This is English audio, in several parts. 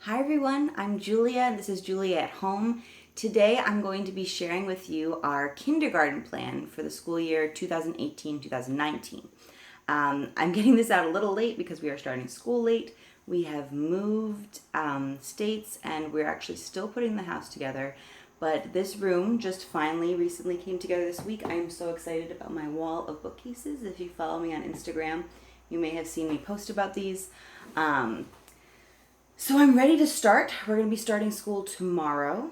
Hi everyone, I'm Julia and this is Julia at Home. Today I'm going to be sharing with you our kindergarten plan for the school year 2018-2019. I'm getting this out a little late because we are starting school late. We have moved states and we're actually still putting the house together. But this room just finally recently came together this week. I am so excited about my wall of bookcases. If you follow me on Instagram, you may have seen me post about these. So I'm ready to start. We're going to be starting school tomorrow,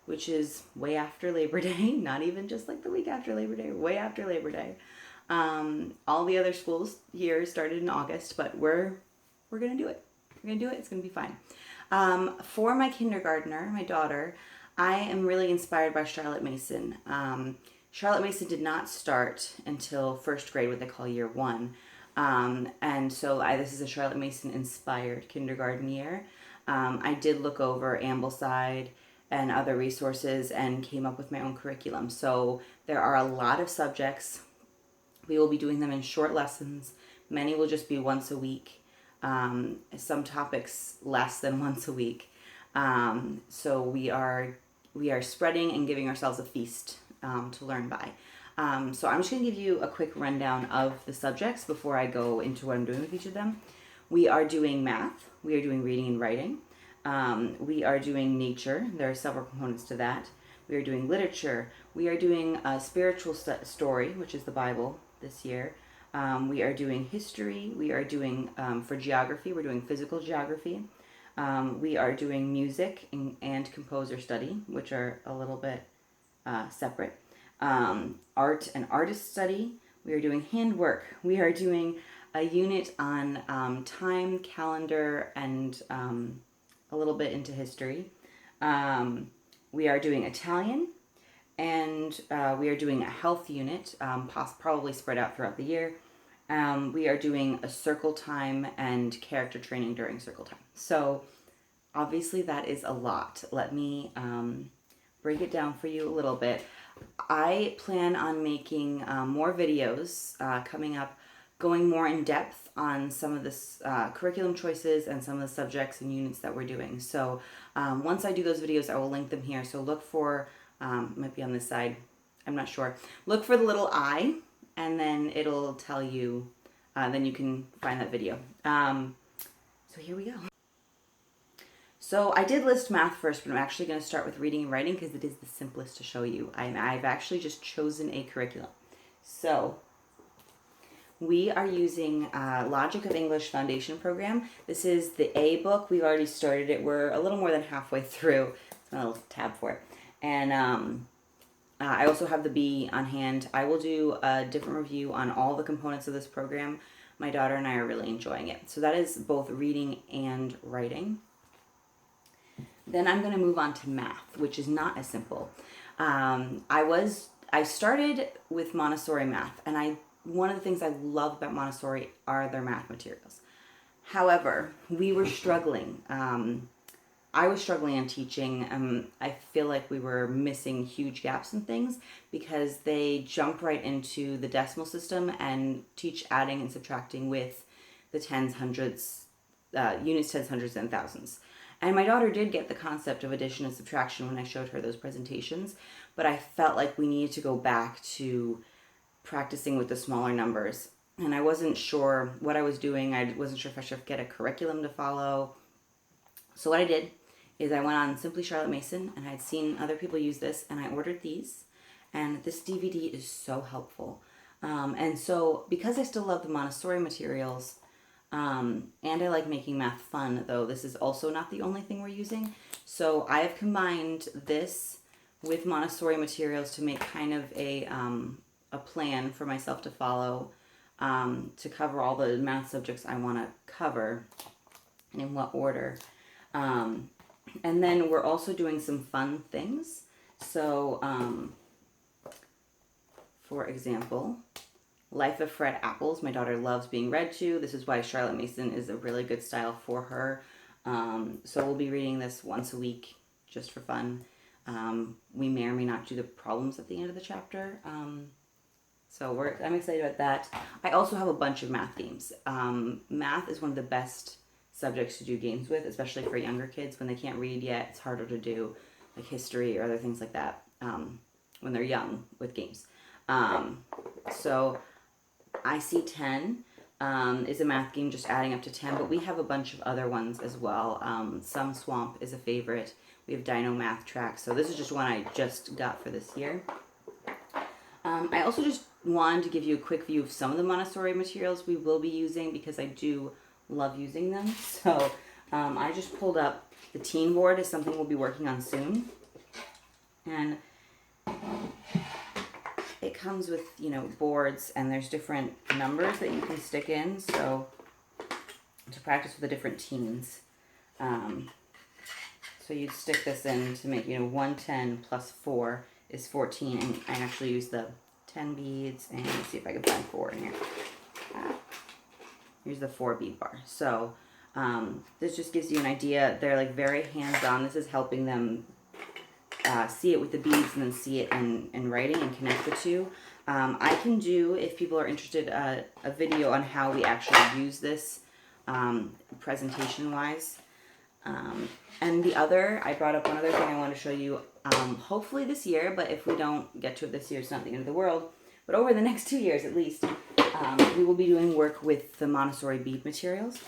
which is way after Labor Day. Not even just like the week after Labor Day, way after Labor Day. All the other schools here started in August, but we're going to do it. We're going to do it. It's going to be fine. For my kindergartner, my daughter, I am really inspired by Charlotte Mason. Charlotte Mason did not start until first grade, what they call year one. And so this is a Charlotte Mason inspired kindergarten year. I did look over Ambleside and other resources and came up with my own curriculum. So there are a lot of subjects. We will be doing them in short lessons. Many will just be once a week. Some topics less than once a week. So we are spreading and giving ourselves a feast to learn by. So I'm just going to give you a quick rundown of the subjects before I go into what I'm doing with each of them. We are doing math. We are doing reading and writing. We are doing nature. There are several components to that. We are doing literature. We are doing a spiritual story, which is the Bible this year. We are doing history. We are doing, for geography, we're doing physical geography. We are doing music and composer study, which are a little bit separate. Art and artist study. We are doing handwork. We are doing a unit on time, calendar, and a little bit into history. We are doing Italian, and we are doing a health unit, probably spread out throughout the year. We are doing a circle time and character training during circle time. So obviously that is a lot. Let me break it down for you a little bit. I plan on making more videos coming up, going more in depth on some of the curriculum choices and some of the subjects and units that we're doing. So once I do those videos, I will link them here. So look for, might be on this side, I'm not sure. Look for the little I, and then it'll tell you, then you can find that video. So here we go. So I did list math first, but I'm actually going to start with reading and writing because it is the simplest to show you. I've actually just chosen a curriculum. So we are using Logic of English Foundation Program. This is the A book. We've already started it. We're a little more than halfway through. It's my little tab for it. And I also have the B on hand. I will do a different review on all the components of this program. My daughter and I are really enjoying it. So that is both reading and writing. Then I'm going to move on to math, which is not as simple. I started with Montessori math, and one of the things I love about Montessori are their math materials. However, we were struggling. I was struggling on teaching. I feel like we were missing huge gaps in things because they jump right into the decimal system and teach adding and subtracting with the tens, hundreds, units, tens, hundreds, and thousands. And my daughter did get the concept of addition and subtraction when I showed her those presentations, but I felt like we needed to go back to practicing with the smaller numbers. And I wasn't sure what I was doing. I wasn't sure if I should get a curriculum to follow. So what I did is I went on Simply Charlotte Mason, and I'd seen other people use this, and I ordered these. And this DVD is so helpful. And so because I still love the Montessori materials, and I like making math fun, though this is also not the only thing we're using. So I have combined this with Montessori materials to make kind of a plan for myself to follow to cover all the math subjects I want to cover and in what order. And then we're also doing some fun things. So, for example, Life of Fred Apples. My daughter loves being read to. This is why Charlotte Mason is a really good style for her. So we'll be reading this once a week just for fun. We may or may not do the problems at the end of the chapter. So I'm excited about that. I also have a bunch of math games. Math is one of the best subjects to do games with, especially for younger kids. When they can't read yet, it's harder to do like history or other things like that when they're young with games. So I see 10 is a math game, just adding up to 10, but we have a bunch of other ones as well. Some Swamp is a favorite. We have Dino Math Track. So this is just one I just got for this year. I also just wanted to give you a quick view of some of the Montessori materials we will be using because I do love using them. So I just pulled up the teen board is something we'll be working on soon. And it comes with, you know, boards, and there's different numbers that you can stick in, so to practice with the different teens. So you'd stick this in to make, you know, 110 plus 4 is 14, and I actually use the 10 beads, and let's see if I can find 4 in here. Here's the 4 bead bar. So this just gives you an idea. They're like very hands-on. This is helping them see it with the beads and then see it in writing and connect the two. I can do, if people are interested, a video on how we actually use this presentation-wise. And I brought up one other thing I want to show you, hopefully this year, but if we don't get to it this year, it's not the end of the world. But over the next 2 years at least, we will be doing work with the Montessori bead materials.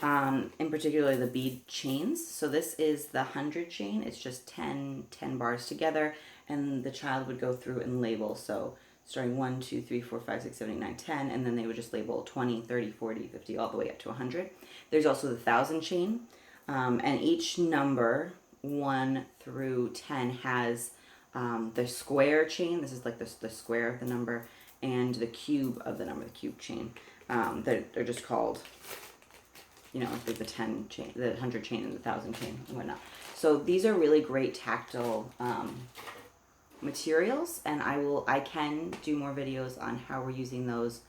In particular the bead chains. So this is the 100 chain. It's just 10 bars together, and the child would go through and label. So starting 1, 2, 3, 4, 5, 6, 7, 8, 9, 10, and then they would just label 20, 30, 40, 50, all the way up to 100. There's also the 1,000 chain, and each number, 1 through 10, has the square chain. This is like the square of the number, and the cube of the number, the cube chain. They're just called, you know, like the 10 chain, the 100 chain, and the 1,000 chain, and whatnot. So these are really great tactile materials, and I can do more videos on how we're using those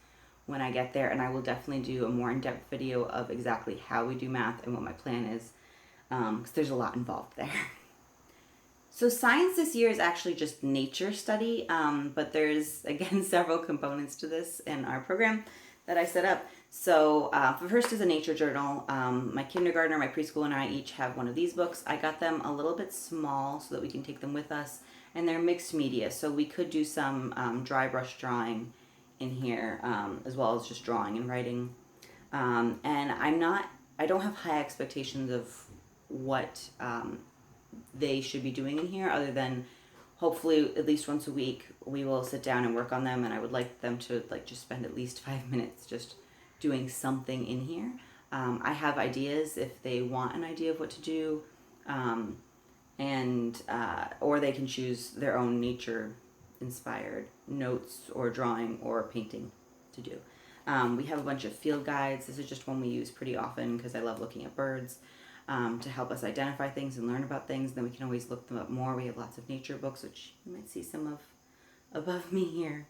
when I get there, and I will definitely do a more in-depth video of exactly how we do math and what my plan is, because there's a lot involved there. So science this year is actually just nature study, but there's, again, several components to this in our program that I set up. So the first is a nature journal. My kindergartner, my preschool, and I each have one of these books. I got them a little bit small so that we can take them with us, and they're mixed media, so we could do some dry brush drawing in here, as well as just drawing and writing. And I don't have high expectations of what they should be doing in here, other than hopefully at least once a week we will sit down and work on them, and I would like them to just spend at least 5 minutes just doing something in here. I have ideas if they want an idea of what to do, or they can choose their own nature inspired notes or drawing or painting to do. We have a bunch of field guides. This is just one we use pretty often because I love looking at birds, to help us identify things and learn about things. Then we can always look them up more. We have lots of nature books, which you might see some of above me here.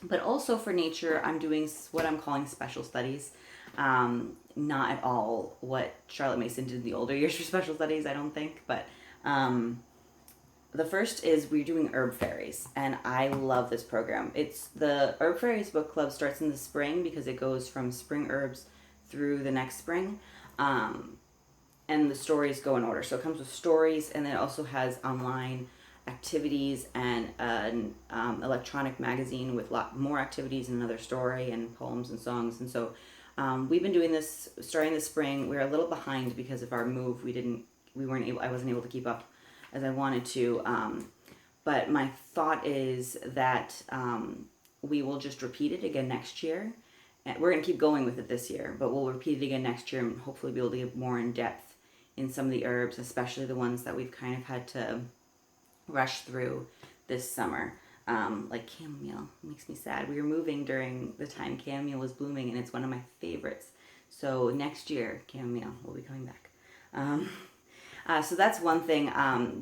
But also for nature, I'm doing what I'm calling special studies. Not at all what Charlotte Mason did in the older years for special studies, I don't think. But the first is we're doing herb fairies, and I love this program. It's the Herb Fairies book club starts in the spring because it goes from spring herbs through the next spring. And the stories go in order. So it comes with stories, and then it also has online activities and an electronic magazine with a lot more activities and another story and poems and songs. And so we've been doing this starting this spring. We're a little behind because of our move. I wasn't able to keep up as I wanted to. But my thought is that we will just repeat it again next year. And we're going to keep going with it this year, but we'll repeat it again next year and hopefully be able to get more in depth in some of the herbs, especially the ones that we've kind of had to rush through this summer. Like chamomile. It makes me sad. We were moving during the time chamomile was blooming, and it's one of my favorites. So next year, chamomile will be coming back. So that's one thing.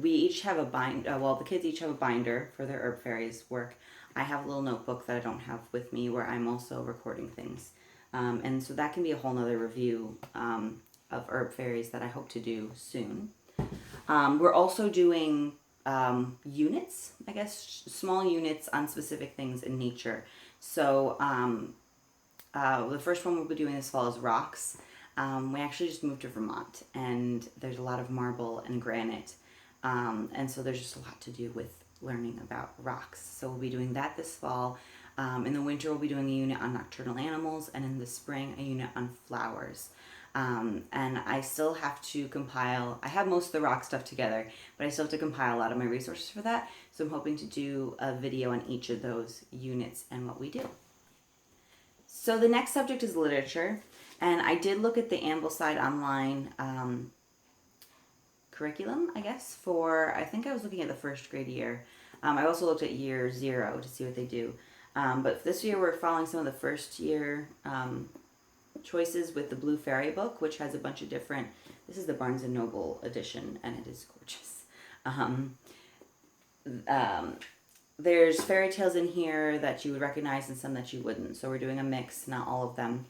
We each have a the kids each have a binder for their Herb Fairies work. I have a little notebook that I don't have with me where I'm also recording things. And so that can be a whole nother review of Herb Fairies that I hope to do soon. We're also doing units, I guess, small units on specific things in nature. So the first one we'll be doing this fall is rocks. We actually just moved to Vermont, and there's a lot of marble and granite, and so there's just a lot to do with learning about rocks. So we'll be doing that this fall. In the winter, we'll be doing a unit on nocturnal animals, and in the spring, a unit on flowers. And I still have to compile, I have most of the rock stuff together, but I still have to compile a lot of my resources for that. So I'm hoping to do a video on each of those units and what we do. So the next subject is literature. And I did look at the Ambleside online curriculum, I guess, I think I was looking at the first grade year. I also looked at year 0 to see what they do. But this year we're following some of the first year choices with the Blue Fairy book, which has a bunch of different, this is the Barnes & Noble edition, and it is gorgeous. There's fairy tales in here that you would recognize and some that you wouldn't. So we're doing a mix, not all of them,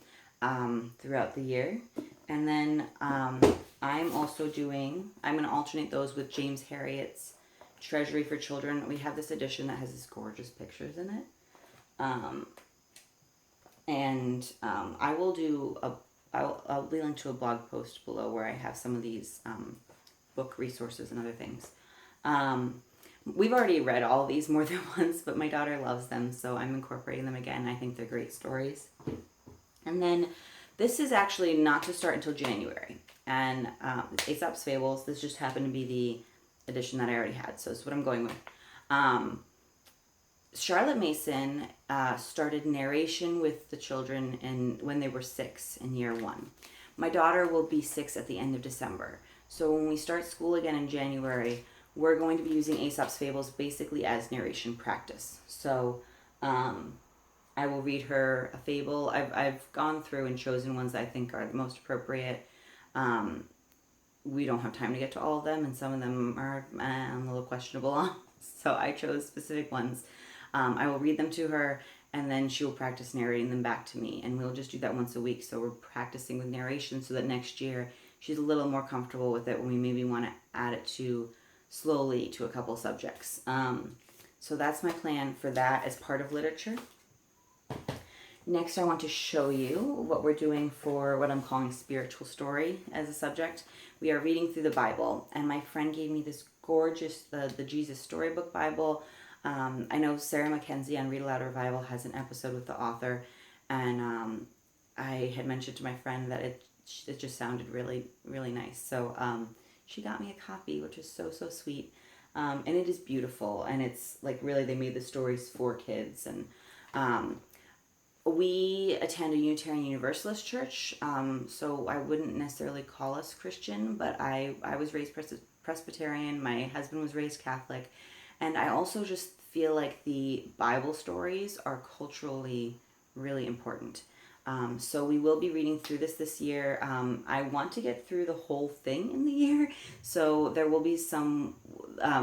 throughout the year. And then I'm going to alternate those with James Herriot's Treasury for Children. We have this edition that has these gorgeous pictures in it. I will do I'll be linked to a blog post below where I have some of these book resources and other things. We've already read all of these more than once, but my daughter loves them, so I'm incorporating them again. I think they're great stories. And then this is actually not to start until January. And Aesop's Fables, this just happened to be the edition that I already had, so it's what I'm going with. Charlotte Mason started narration with the children when they were 6 in year 1. My daughter will be 6 at the end of December. So when we start school again in January, we're going to be using Aesop's Fables basically as narration practice. So I will read her a fable. I've gone through and chosen ones that I think are the most appropriate. We don't have time to get to all of them, and some of them are a little questionable. So I chose specific ones. I will read them to her, and then she will practice narrating them back to me. And we'll just do that once a week. So we're practicing with narration so that next year she's a little more comfortable with it when we maybe want to add it slowly to a couple subjects. So that's my plan for that as part of literature. Next, I want to show you what we're doing for what I'm calling spiritual story as a subject. We are reading through the Bible, and my friend gave me this gorgeous, the Jesus Storybook Bible. I know Sarah Mackenzie on Read Aloud Revival has an episode with the author, and I had mentioned to my friend that it just sounded really, really nice. So she got me a copy, which is so, so sweet. And it is beautiful, and it's like really they made the stories for kids. And we attend a Unitarian Universalist church, so I wouldn't necessarily call us Christian, but I was raised Presbyterian. My husband was raised Catholic. And I also just feel like the Bible stories are culturally really important. So we will be reading through this year. I want to get through the whole thing in the year. So there will be some,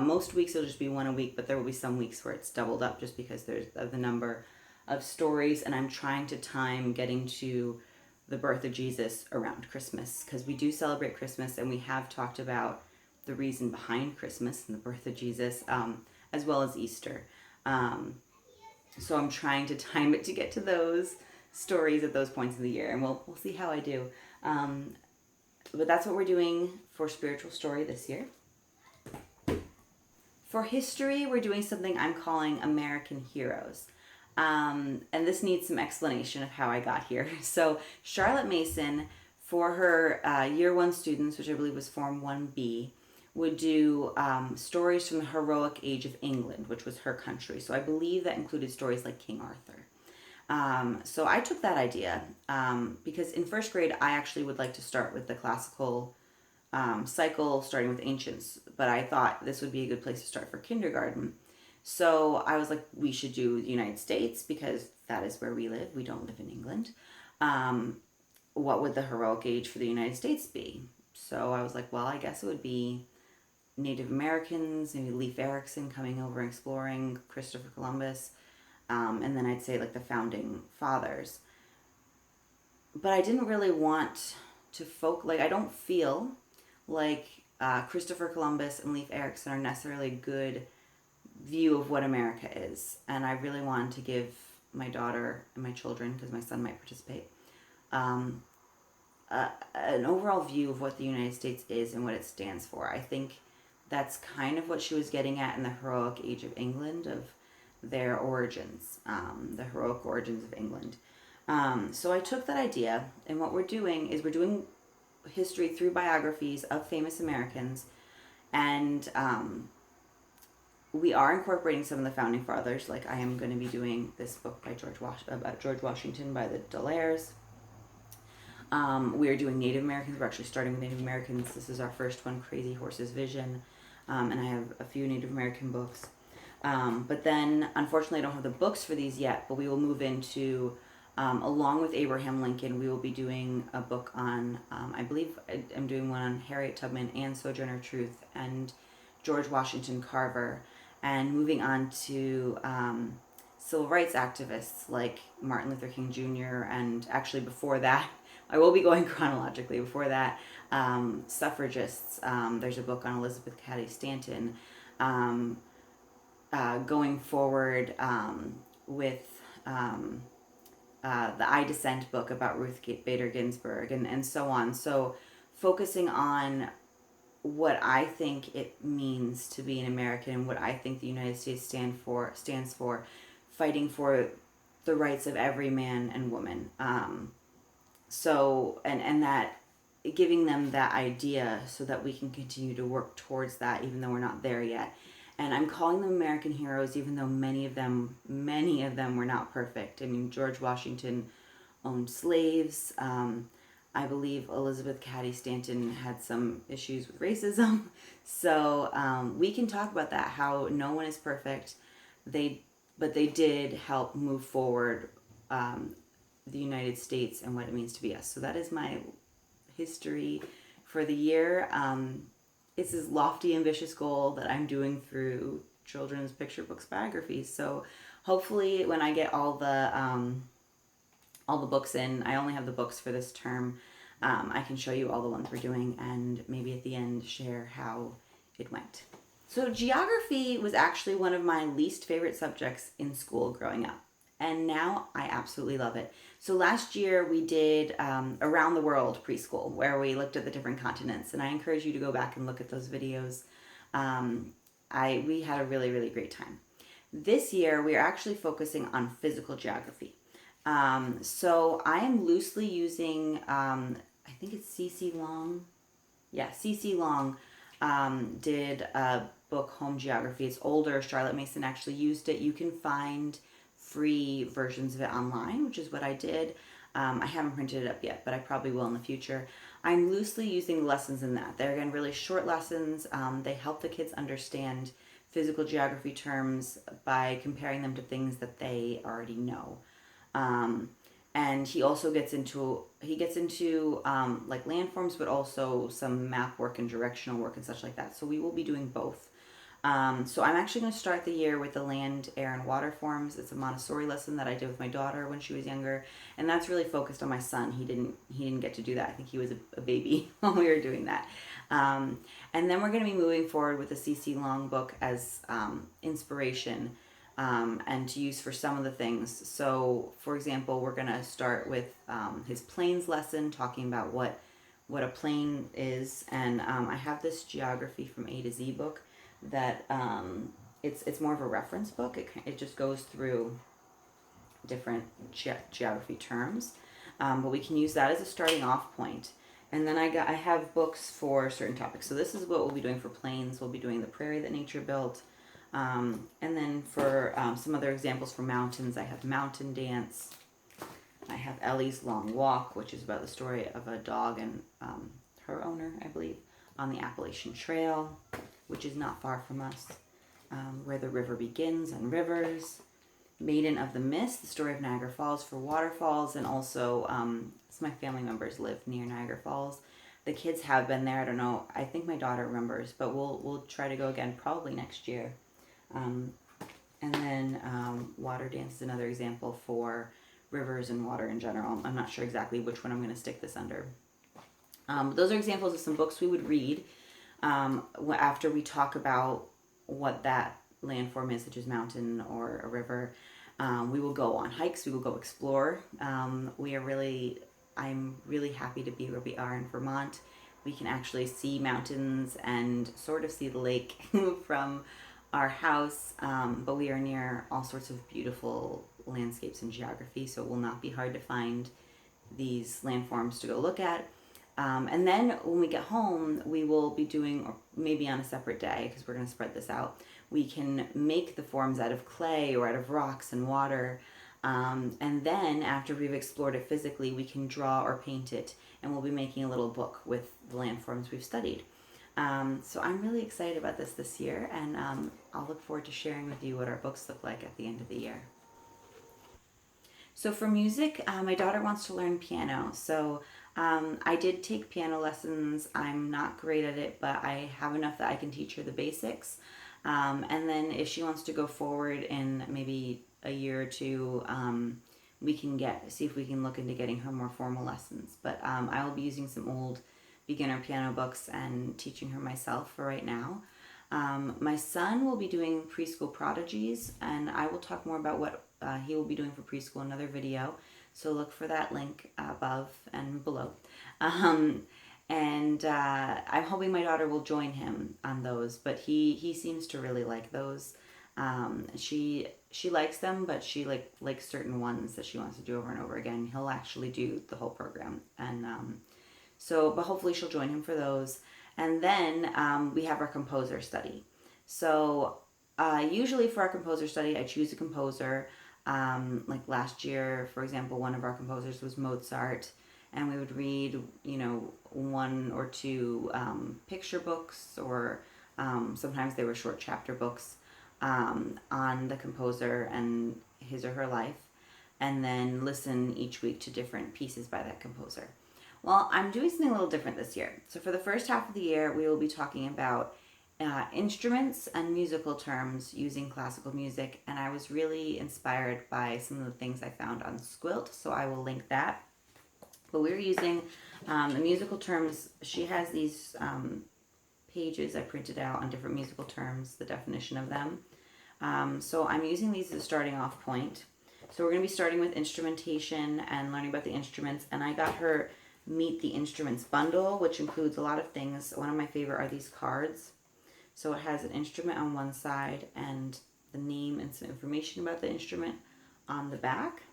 most weeks it'll just be one a week, but there will be some weeks where it's doubled up just because there's the number of stories. And I'm trying to time getting to the birth of Jesus around Christmas, because we do celebrate Christmas, and we have talked about the reason behind Christmas and the birth of Jesus, as well as Easter. So I'm trying to time it to get to those stories at those points in the year, and we'll see how I do. But that's what we're doing for spiritual story this year. For history, we're doing something I'm calling American Heroes. And this needs some explanation of how I got here. So Charlotte Mason, for her year 1 students, which I believe was Form 1B, would do stories from the heroic age of England, which was her country. So I believe that included stories like King Arthur. So I took that idea because in first grade, I actually would like to start with the classical cycle, starting with ancients. But I thought this would be a good place to start for kindergarten. So I was like, we should do the United States because that is where we live. We don't live in England. What would the heroic age for the United States be? So I was like, well, I guess it would be Native Americans, maybe Leif Erikson coming over and exploring, Christopher Columbus, and then I'd say like the founding fathers. But I didn't really want to I don't feel like Christopher Columbus and Leif Erikson are necessarily a good view of what America is. And I really wanted to give my daughter and my children, because my son might participate, an overall view of what the United States is and what it stands for. I think that's kind of what she was getting at in the heroic age of England, of their origins, the heroic origins of England. So I took that idea, and what we're doing is we're doing history through biographies of famous Americans, and we are incorporating some of the founding fathers. Like, I am going to be doing this book by about George Washington by the Delaires. We are doing Native Americans. We're actually starting with Native Americans. This is our first one, Crazy Horse's Vision, and I have a few Native American books. But then, unfortunately, I don't have the books for these yet, but we will move into, along with Abraham Lincoln, we will be doing a book on, I believe I'm doing one on Harriet Tubman and Sojourner Truth and George Washington Carver, and moving on to civil rights activists like Martin Luther King Jr., and actually before that, I will be going chronologically, before that, suffragists. There's a book on Elizabeth Cady Stanton. Going forward with the I Dissent book about Ruth Bader Ginsburg, and so on. So focusing on what I think it means to be an American and what I think the United States stands for, fighting for the rights of every man and woman. So that giving them that idea so that we can continue to work towards that, even though we're not there yet. And I'm calling them American heroes, even though many of them were not perfect. I mean, George Washington owned slaves. I believe Elizabeth Cady Stanton had some issues with racism. So we can talk about that, how no one is perfect. But they did help move forward the United States and what it means to be us. So that is my history for the year. It's this lofty, ambitious goal that I'm doing through children's picture books biographies. So hopefully when I get all the books in, I only have the books for this term, I can show you all the ones we're doing, and maybe at the end share how it went. So geography was actually one of my least favorite subjects in school growing up, and now I absolutely love it. So last year we did Around the World preschool, where we looked at the different continents, and I encourage you to go back and look at those videos. We had a really, really great time. This year we are actually focusing on physical geography. So I am loosely using, I think it's C.C. Long. Yeah, C.C. Long did a book, Home Geography. It's older. Charlotte Mason actually used it. You can find free versions of it online, which is what I did. I haven't printed it up yet, but I probably will in the future. I'm loosely using the lessons in that. They're, again, really short lessons. They help the kids understand physical geography terms by comparing them to things that they already know. And he also gets into like landforms, but also some map work and directional work and such like that. So we will be doing both. So I'm actually going to start the year with the land, air, and water forms. It's a Montessori lesson that I did with my daughter when she was younger, and that's really focused on my son. He didn't get to do that. I think he was a baby when we were doing that. And then we're going to be moving forward with the C.C. Long book as inspiration and to use for some of the things. So, for example, we're going to start with his planes lesson, talking about what a plane is, and I have this geography from A to Z book that it's more of a reference book. It just goes through different geography terms, but we can use that as a starting off point. And then I have books for certain topics. So this is what we'll be doing for planes. We'll be doing the prairie that nature built, and then for some other examples for mountains, I have Mountain Dance. I have Ellie's Long Walk, which is about the story of a dog and her owner, I believe, on the Appalachian Trail, which is not far from us, Where the River Begins and Rivers, Maiden of the Mist, the story of Niagara Falls for waterfalls, and also some of my family members live near Niagara Falls. The kids have been there. I don't know. I think my daughter remembers, but we'll try to go again probably next year. And then Water Dance is another example for rivers and water in general. I'm not sure exactly which one I'm going to stick this under. Those are examples of some books we would read after we talk about what that landform is, such as mountain or a river. We will go on hikes. We will go explore. I'm really happy to be where we are in Vermont. We can actually see mountains and sort of see the lake from our house, but we are near all sorts of beautiful landscapes and geography, so it will not be hard to find these landforms to go look at. And then when we get home, we will be doing, or maybe on a separate day, because we're going to spread this out, we can make the forms out of clay or out of rocks and water. And then after we've explored it physically, we can draw or paint it, and we'll be making a little book with the landforms we've studied. So I'm really excited about this year, and I'll look forward to sharing with you what our books look like at the end of the year. So for music, my daughter wants to learn piano. So I did take piano lessons. I'm not great at it, but I have enough that I can teach her the basics. And then if she wants to go forward in maybe a year or two, we can see if we can look into getting her more formal lessons. But I will be using some old beginner piano books and teaching her myself for right now. My son will be doing preschool prodigies, and I will talk more about what he will be doing for preschool in another video. So look for that link above and below. I'm hoping my daughter will join him on those, but he seems to really like those. She likes them, but she likes certain ones that she wants to do over and over again. He'll actually do the whole program, and but hopefully she'll join him for those. And then we have our composer study. So usually for our composer study, I choose a composer. Like last year, for example, one of our composers was Mozart, and we would read, one or two picture books, or sometimes they were short chapter books on the composer and his or her life, and then listen each week to different pieces by that composer. Well, I'm doing something a little different this year. So for the first half of the year, we will be talking about instruments and musical terms using classical music, and I was really inspired by some of the things I found on Squilt, so I will link that. But we're using the musical terms. She has these pages I printed out on different musical terms, the definition of them. So I'm using these as a starting off point. So we're going to be starting with instrumentation and learning about the instruments, and I got her Meet the Instruments bundle, which includes a lot of things. One of my favorite are these cards. So it has an instrument on one side and the name and some information about the instrument on the back.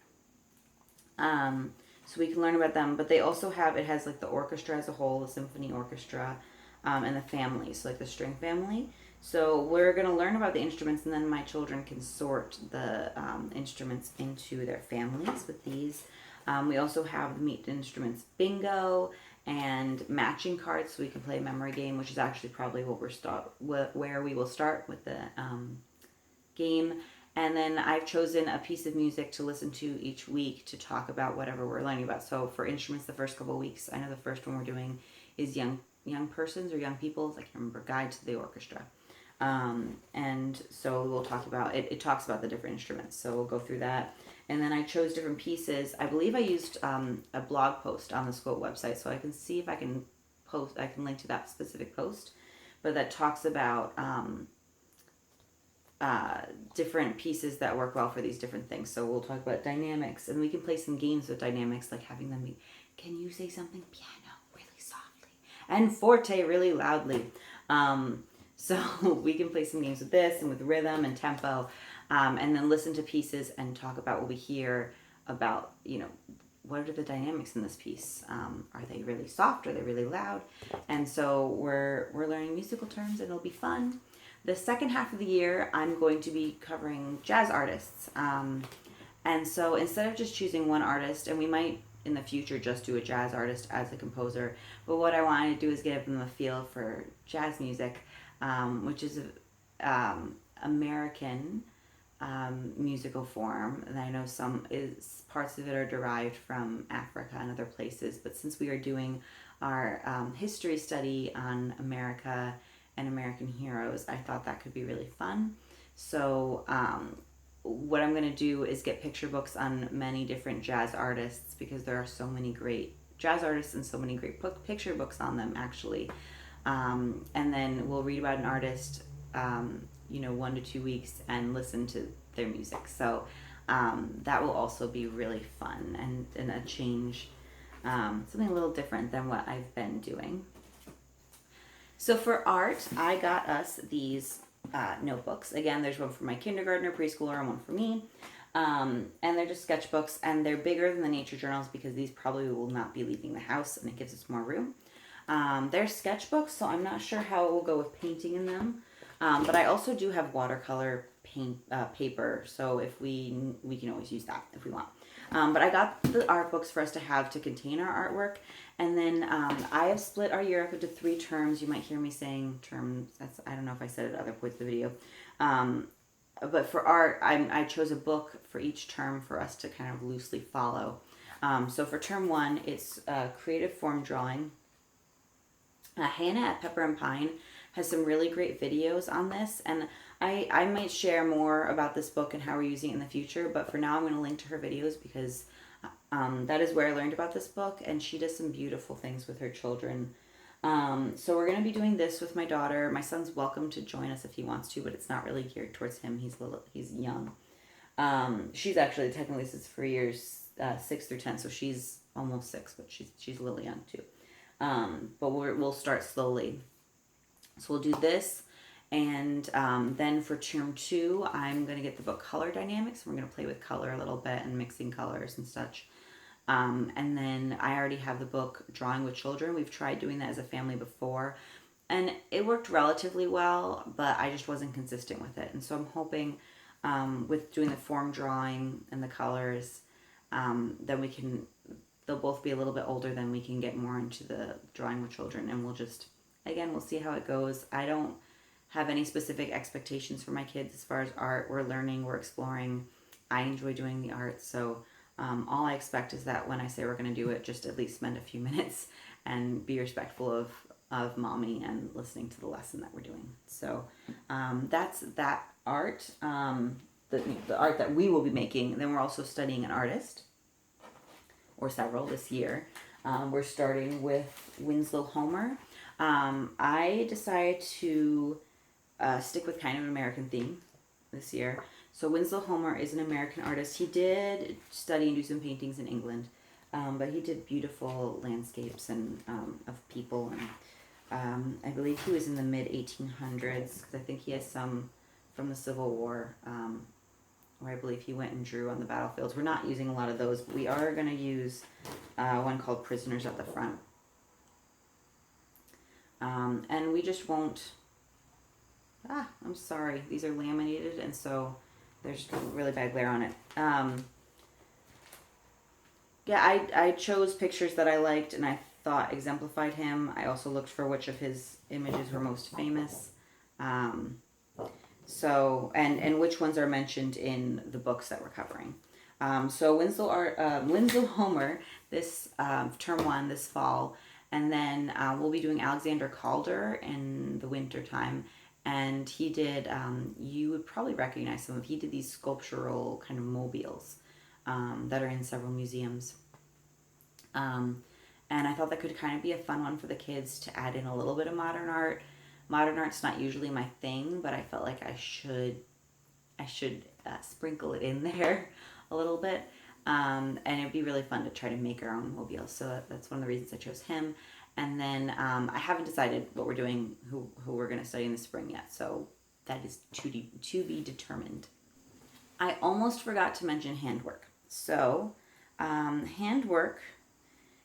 So we can learn about them, but they also has like the orchestra as a whole, the symphony orchestra, and the family, so like the string family. So we're going to learn about the instruments, and then my children can sort the instruments into their families with these. We also have the Meet the Instruments bingo and matching cards, so we can play a memory game, which is actually probably where we will start with the game. And then I've chosen a piece of music to listen to each week to talk about whatever we're learning about. So for instruments, the first couple of weeks, I know the first one we're doing is young persons or young people. I can't remember. Guide to the Orchestra. And so we'll talk about it. It talks about the different instruments. So we'll go through that. And then I chose different pieces. I believe I used a blog post on the Squilt website, so I can see if I can link to that specific post, but that talks about different pieces that work well for these different things. So we'll talk about dynamics, and we can play some games with dynamics, like having them be, can you say something piano really softly and forte really loudly? So we can play some games with this and with rhythm and tempo, and then listen to pieces and talk about what we hear about, what are the dynamics in this piece? Are they really soft? Are they really loud? And so we're learning musical terms, and it'll be fun. The second half of the year, I'm going to be covering jazz artists. And so instead of just choosing one artist, and we might in the future just do a jazz artist as a composer, but what I want to do is give them a feel for jazz music, which is American musical form. And I know parts of it are derived from Africa and other places, but since we are doing our history study on America and American heroes, I thought that could be really fun. So what I'm going to do is get picture books on many different jazz artists, because there are so many great jazz artists and so many great picture books on them, actually. And then we'll read about an artist 1 to 2 weeks and listen to their music. So That will also be really fun and a change, something a little different than what I've been doing. So for art, I got us these notebooks. Again, there's one for my kindergartner, preschooler, and one for me. And they're just sketchbooks, and they're bigger than the nature journals because these probably will not be leaving the house, and it gives us more room. They're sketchbooks, so I'm not sure how it will go with painting in them. But I also do have watercolor paint paper, so if we can always use that if we want. But I got the art books for us to have to contain our artwork, and then I have split our year up into 3 terms. You might hear me saying terms. I don't know if I said it at other points of the video. But for art, I chose a book for each term for us to kind of loosely follow. So for term 1, it's creative form drawing. Hannah at Pepper and Pine has some really great videos on this, and I might share more about this book and how we're using it in the future, but for now I'm going to link to her videos because that is where I learned about this book, and she does some beautiful things with her children. So we're going to be doing this with my daughter. My son's welcome to join us if he wants to, but it's not really geared towards him. He's young. She's actually, technically this is for years 6 through 10, so she's almost 6, but she's a little young too. But we'll start slowly. So we'll do this, and then for term 2, I'm going to get the book Color Dynamics. We're going to play with color a little bit and mixing colors and such. And then I already have the book Drawing with Children. We've tried doing that as a family before, and it worked relatively well, but I just wasn't consistent with it. And so I'm hoping with doing the form drawing and the colors, then they'll both be a little bit older, then we can get more into the Drawing with Children, and we'll see how it goes. I don't have any specific expectations for my kids as far as art. We're learning, we're exploring. I enjoy doing the art, so all I expect is that when I say we're going to do it, just at least spend a few minutes and be respectful of mommy and listening to the lesson that we're doing. So that's that art, the art that we will be making. And then we're also studying an artist, or several this year. We're starting with Winslow Homer. I decided to stick with kind of an American theme this year. So Winslow Homer is an American artist. He did study and do some paintings in England, but he did beautiful landscapes and of people. And I believe he was in the mid-1800s, because I think he has some from the Civil War, where I believe he went and drew on the battlefields. We're not using a lot of those, but we are going to use one called Prisoners at the Front. And we just won't... I'm sorry. These are laminated, and so there's really bad glare on it. I chose pictures that I liked and I thought exemplified him. I also looked for which of his images were most famous. And which ones are mentioned in the books that we're covering. So Winslow Homer, this term 1 this fall, and then we'll be doing Alexander Calder in the winter time. And he did, you would probably recognize some of, he did these sculptural kind of mobiles that are in several museums. And I thought that could kind of be a fun one for the kids to add in a little bit of modern art. Modern art's not usually my thing, but I felt like I should sprinkle it in there a little bit. And it'd be really fun to try to make our own mobiles. So that's one of the reasons I chose him. And then I haven't decided what we're doing, who we're going to study in the spring yet. So that is to be determined. I almost forgot to mention handwork. So handwork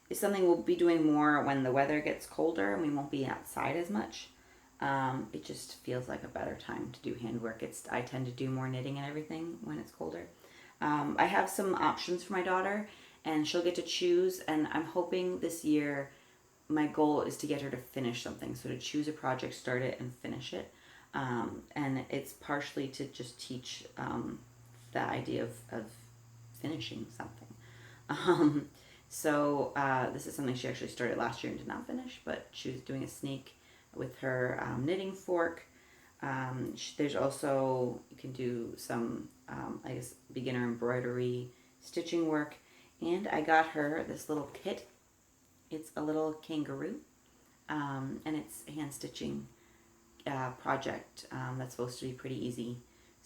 is something we'll be doing more when the weather gets colder and we won't be outside as much. It just feels like a better time to do handwork. I tend to do more knitting and everything when it's colder. I have some options for my daughter, and she'll get to choose. And I'm hoping this year, my goal is to get her to finish something. So to choose a project, start it, and finish it. And it's partially to just teach the idea of finishing something. So this is something she actually started last year and did not finish, but she was doing a snake with her knitting fork. There's also, you can do some, beginner embroidery, stitching work. And I got her this little kit. It's a little kangaroo, and it's a hand stitching project that's supposed to be pretty easy.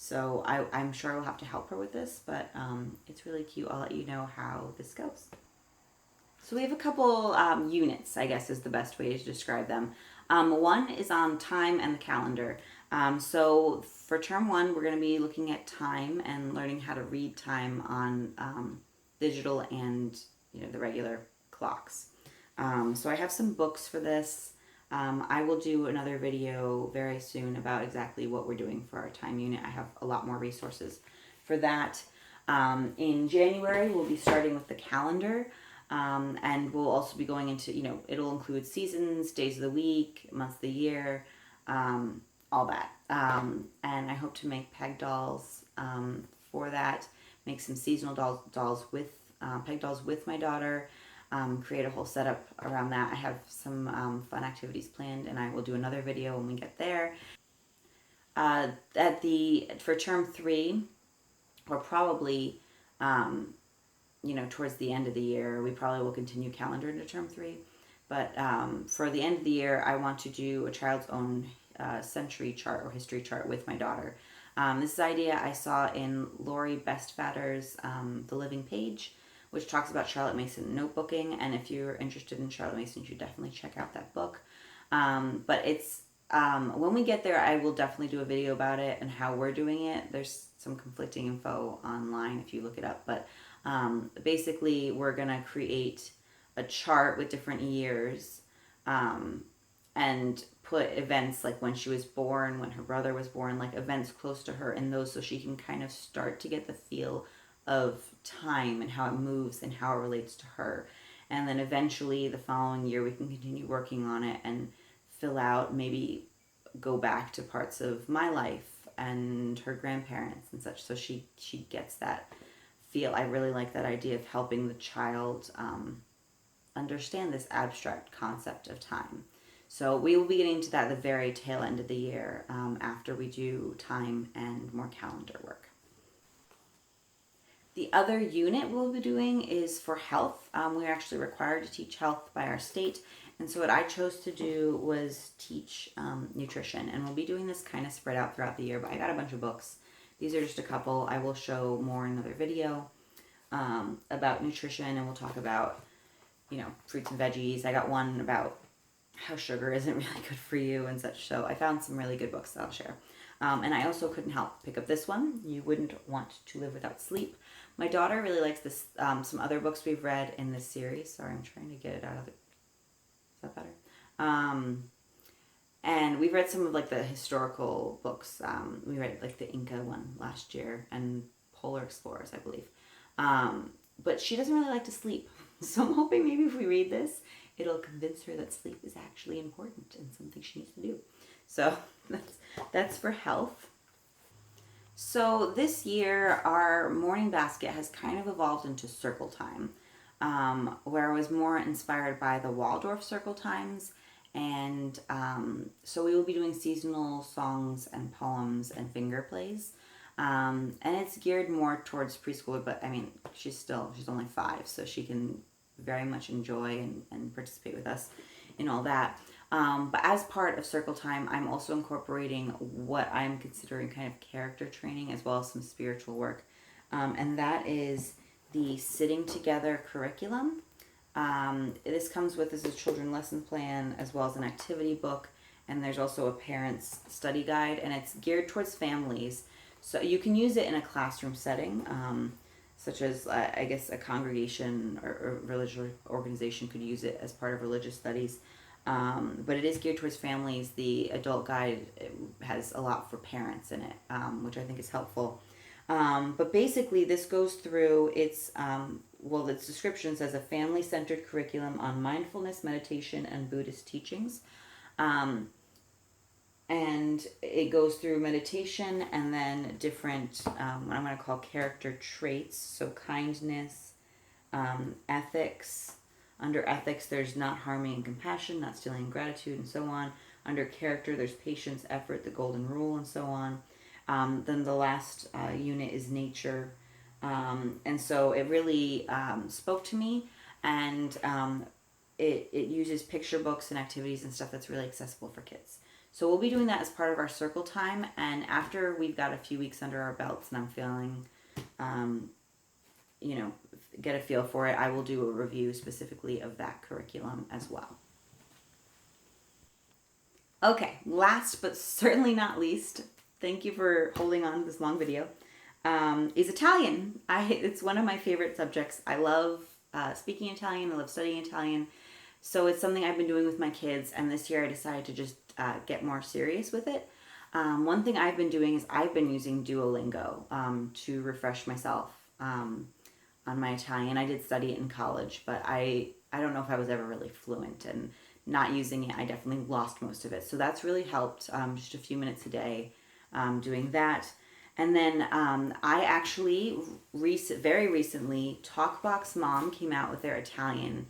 So I'm sure I will have to help her with this, but it's really cute. I'll let you know how this goes. So we have a couple units, I guess is the best way to describe them. One is on time and the calendar. So for term one, we're going to be looking at time and learning how to read time on digital and the regular clocks. So I have some books for this. I will do another video very soon about exactly what we're doing for our time unit. I have a lot more resources for that. In January, we'll be starting with the calendar. And we'll also be going into, it'll include seasons, days of the week, months of the year, all that. And I hope to make peg dolls for that, make some seasonal dolls with peg dolls with my daughter, create a whole setup around that. I have some fun activities planned, and I will do another video when we get there. For term 3, or probably towards the end of the year, we probably will continue calendar into term 3. But for the end of the year, I want to do a child's own century chart or history chart with my daughter. This is an idea I saw in Lori Bestfatter's The Living Page, which talks about Charlotte Mason notebooking. And if you're interested in Charlotte Mason, you should definitely check out that book. But it's when we get there, I will definitely do a video about it and how we're doing it. There's some conflicting info online if you look it up. But basically, we're going to create a chart with different years and put events like when she was born, when her brother was born, like events close to her in those, so she can kind of start to get the feel of time and how it moves and how it relates to her. And then eventually the following year we can continue working on it and fill out, maybe go back to parts of my life and her grandparents and such, so she gets that feel. I really like that idea of helping the child understand this abstract concept of time. So we will be getting to that at the very tail end of the year after we do time and more calendar work. The other unit we'll be doing is for health. We're actually required to teach health by our state. And so what I chose to do was teach nutrition. And we'll be doing this kind of spread out throughout the year, but I got a bunch of books. These are just a couple. I will show more in another video about nutrition, and we'll talk about, fruits and veggies. I got one about how sugar isn't really good for you and such. So I found some really good books that I'll share. And I also couldn't help pick up this one, You Wouldn't Want to Live Without Sleep. My daughter really likes this, some other books we've read in this series. Sorry, I'm trying to get it out of the... Is that better? And we've read some of like the historical books. We read like the Inca one last year and Polar Explorers, I believe. But she doesn't really like to sleep. So I'm hoping maybe if we read this, it'll convince her that sleep is actually important and something she needs to do. So that's for health. So this year, our morning basket has kind of evolved into circle time, where I was more inspired by the Waldorf circle times. And so we will be doing seasonal songs and poems and finger plays. And it's geared more towards preschooler, but I mean, she's only 5, so she can very much enjoy and participate with us in all that. But as part of Circle Time, I'm also incorporating what I'm considering kind of character training as well as some spiritual work. And that is the Sitting Together curriculum. This comes with as a children lesson plan as well as an activity book. And there's also a parent's study guide, and it's geared towards families. So you can use it in a classroom setting, such as, I guess, a congregation or religious organization could use it as part of religious studies. But it is geared towards families. The adult guide has a lot for parents in it, which I think is helpful. But basically, this goes through its description says a family-centered curriculum on mindfulness, meditation, and Buddhist teachings. And it goes through meditation and then different, what I'm going to call character traits. So kindness, ethics. Under ethics, there's not harming and compassion, not stealing and gratitude, and so on. Under character, there's patience, effort, the golden rule, and so on. Then the last unit is nature. And so it really spoke to me, and it uses picture books and activities and stuff that's really accessible for kids. So we'll be doing that as part of our circle time. And after we've got a few weeks under our belts and I'm feeling, get a feel for it, I will do a review specifically of that curriculum as well. Okay, last but certainly not least, thank you for holding on to this long video, is Italian. It's one of my favorite subjects. I love speaking Italian. I love studying Italian. So it's something I've been doing with my kids, and this year I decided to just get more serious with it. One thing I've been doing is I've been using Duolingo to refresh myself on my Italian. I did study it in college, but I don't know if I was ever really fluent, and not using it, I definitely lost most of it. So that's really helped, just a few minutes a day doing that. And then I actually, very recently, TalkBox Mom came out with their Italian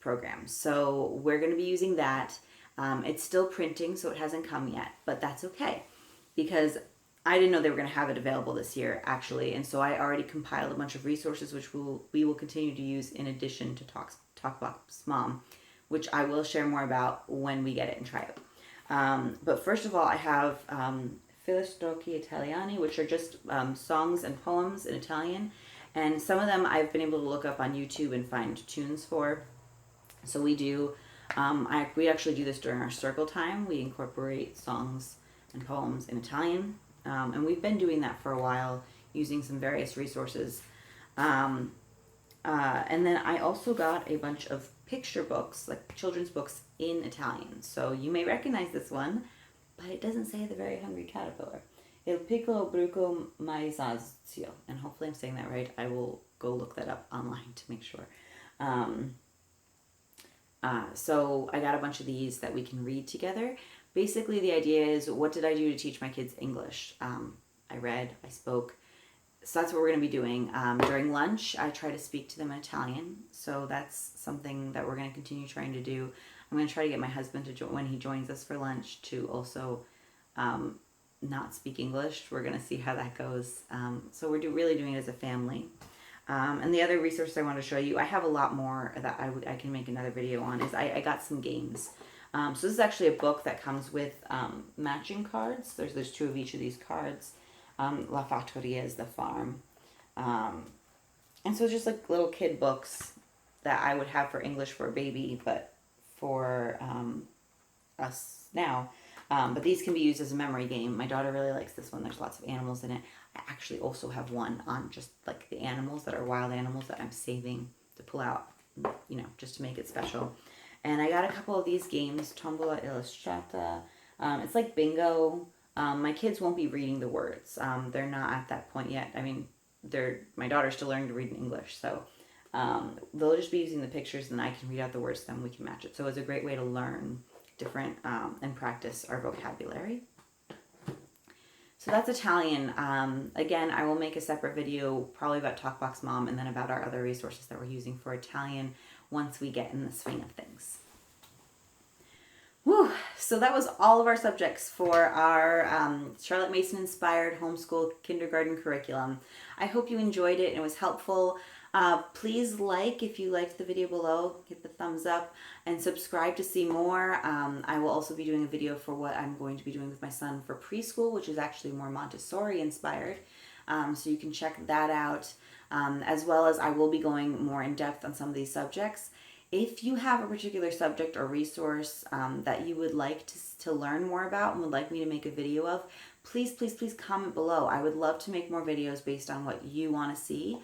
program. So we're going to be using that. It's still printing, so it hasn't come yet, but that's okay, because I didn't know they were going to have it available this year, actually. And so I already compiled a bunch of resources, which we will continue to use in addition to TalkBox Mom, which I will share more about when we get it and try it. But first of all, I have Filistocchi Italiani, which are just songs and poems in Italian. And some of them I've been able to look up on YouTube and find tunes for. So we do, we actually do this during our circle time. We incorporate songs and poems in Italian. And we've been doing that for a while, using some various resources. And then I also got a bunch of picture books, like children's books in Italian. So you may recognize this one, but it doesn't say The Very Hungry Caterpillar. Il piccolo bruco maesazio. And hopefully I'm saying that right. I will go look that up online to make sure. So I got a bunch of these that we can read together. Basically, the idea is, what did I do to teach my kids English? I read, I spoke. So that's what we're going to be doing. During lunch, I try to speak to them in Italian. So that's something that we're going to continue trying to do. I'm going to try to get my husband to, when he joins us for lunch, to also not speak English. We're going to see how that goes. So we're really doing it as a family. And the other resource I want to show you, I have a lot more that I can make another video on, is I got some games. So this is actually a book that comes with matching cards. There's 2 of each of these cards. La Fattoria is the farm. And so it's just like little kid books that I would have for English for a baby, but for us now. But these can be used as a memory game. My daughter really likes this one. There's lots of animals in it. I actually also have one on just like the animals that are wild animals that I'm saving to pull out, just to make it special. And I got a couple of these games, Tombola Illustrata. It's like bingo. My kids won't be reading the words. They're not at that point yet. I mean, my daughter's still learning to read in English, so they'll just be using the pictures, and I can read out the words to them. We can match it. So it's a great way to learn different and practice our vocabulary. So that's Italian. Again, I will make a separate video probably about TalkBox Mom, and then about our other resources that we're using for Italian once we get in the swing of things. Whew. So that was all of our subjects for our Charlotte Mason inspired homeschool kindergarten curriculum. I hope you enjoyed it and it was helpful. Please if you liked the video below, hit the thumbs up, and subscribe to see more. I will also be doing a video for what I'm going to be doing with my son for preschool, which is actually more Montessori inspired. So you can check that out, as well as I will be going more in depth on some of these subjects. If you have a particular subject or resource that you would like to learn more about and would like me to make a video of, please comment below. I would love to make more videos based on what you want to see.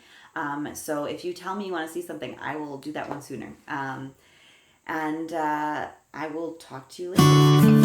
So if you tell me you want to see something, I will do that one sooner. And I will talk to you later.